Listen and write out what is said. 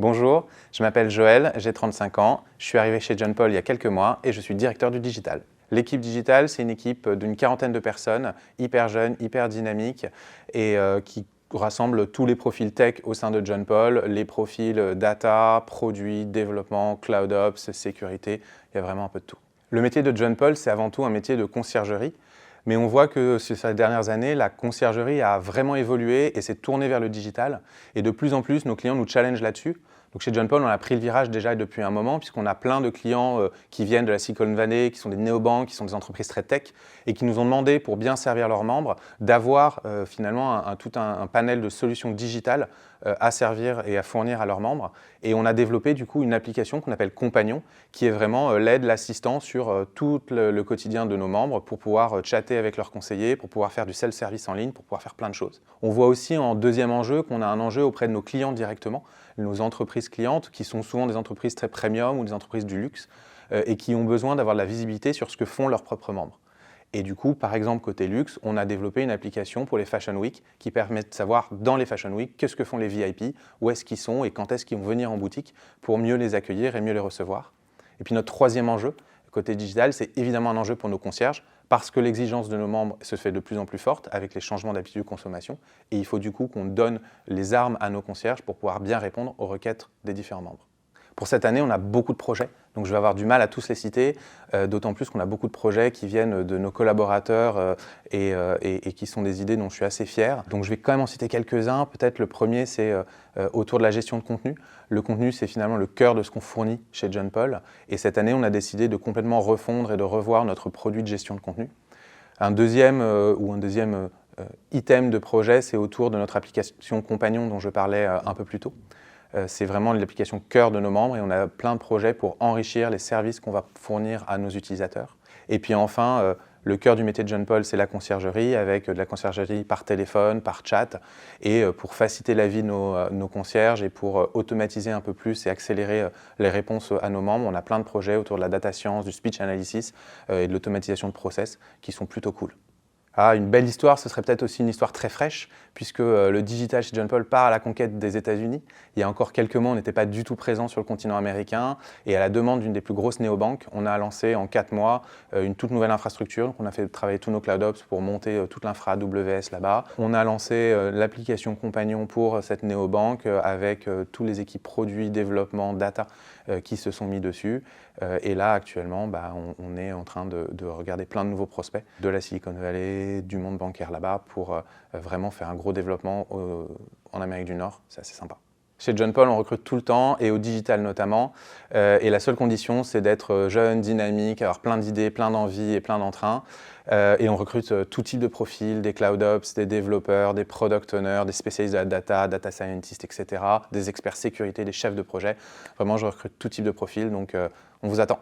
Bonjour, je m'appelle Joël, j'ai 35 ans, je suis arrivé chez John Paul il y a quelques mois et je suis directeur du digital. L'équipe digital, c'est une équipe d'une quarantaine de personnes, hyper jeunes, hyper dynamiques et qui rassemble tous les profils tech au sein de John Paul, les profils data, produits, développement, cloud ops, sécurité, il y a vraiment un peu de tout. Le métier de John Paul, c'est avant tout un métier de conciergerie. Mais on voit que ces dernières années, la conciergerie a vraiment évolué et s'est tournée vers le digital. Et de plus en plus, nos clients nous challengent là-dessus. Donc chez John Paul, on a pris le virage déjà depuis un moment, puisqu'on a plein de clients qui viennent de la Silicon Valley, qui sont des néobanques, qui sont des entreprises très tech, et qui nous ont demandé, pour bien servir leurs membres, d'avoir finalement tout un panel de solutions digitales à servir et à fournir à leurs membres. Et on a développé du coup une application qu'on appelle Compagnon, qui est vraiment l'aide, l'assistant sur tout le quotidien de nos membres pour pouvoir chatter avec leurs conseillers, pour pouvoir faire du self-service en ligne, pour pouvoir faire plein de choses. On voit aussi en deuxième enjeu qu'on a un enjeu auprès de nos clients directement, nos entreprises clientes qui sont souvent des entreprises très premium ou des entreprises du luxe et qui ont besoin d'avoir de la visibilité sur ce que font leurs propres membres. Et du coup, par exemple, côté luxe, on a développé une application pour les Fashion Week qui permet de savoir dans les Fashion Week qu'est-ce que font les VIP, où est-ce qu'ils sont et quand est-ce qu'ils vont venir en boutique pour mieux les accueillir et mieux les recevoir. Et puis notre troisième enjeu, côté digital, c'est évidemment un enjeu pour nos concierges parce que l'exigence de nos membres se fait de plus en plus forte avec les changements d'habitude de consommation. Et il faut du coup qu'on donne les armes à nos concierges pour pouvoir bien répondre aux requêtes des différents membres. Pour cette année, on a beaucoup de projets, donc je vais avoir du mal à tous les citer, d'autant plus qu'on a beaucoup de projets qui viennent de nos collaborateurs et qui sont des idées dont je suis assez fier. Donc je vais quand même en citer quelques-uns. Peut-être le premier, c'est autour de la gestion de contenu. Le contenu, c'est finalement le cœur de ce qu'on fournit chez John Paul. Et cette année, on a décidé de complètement refondre et de revoir notre produit de gestion de contenu. Un deuxième item de projet, c'est autour de notre application Compagnon dont je parlais un peu plus tôt. C'est vraiment l'application cœur de nos membres et on a plein de projets pour enrichir les services qu'on va fournir à nos utilisateurs. Et puis enfin, le cœur du métier de John Paul, c'est la conciergerie avec de la conciergerie par téléphone, par chat et pour faciliter la vie de nos concierges et pour automatiser un peu plus et accélérer les réponses à nos membres, on a plein de projets autour de la data science, du speech analysis et de l'automatisation de process qui sont plutôt cool. Ah, une belle histoire, ce serait peut-être aussi une histoire très fraîche, puisque le digital chez John Paul part à la conquête des États-Unis. Il y a encore quelques mois, on n'était pas du tout présent sur le continent américain, et à la demande d'une des plus grosses néobanques, on a lancé en 4 mois une toute nouvelle infrastructure. Donc on a fait travailler tous nos cloud ops pour monter toute l'infra AWS là-bas. On a lancé l'application Compagnon pour cette néobanque avec tous les équipes produits, développement, data qui se sont mis dessus. Et là, actuellement, on est en train de regarder plein de nouveaux prospects de la Silicon Valley, du monde bancaire là-bas, pour vraiment faire un gros développement en Amérique du Nord. C'est assez sympa. Chez John Paul, on recrute tout le temps, et au digital notamment. Et la seule condition, c'est d'être jeune, dynamique, avoir plein d'idées, plein d'envies et plein d'entrain. Et on recrute tout type de profils, des cloud ops, des développeurs, des product owners, des spécialistes de la data, data scientists, etc., des experts sécurité, des chefs de projet. Vraiment, je recrute tout type de profils, donc on vous attend.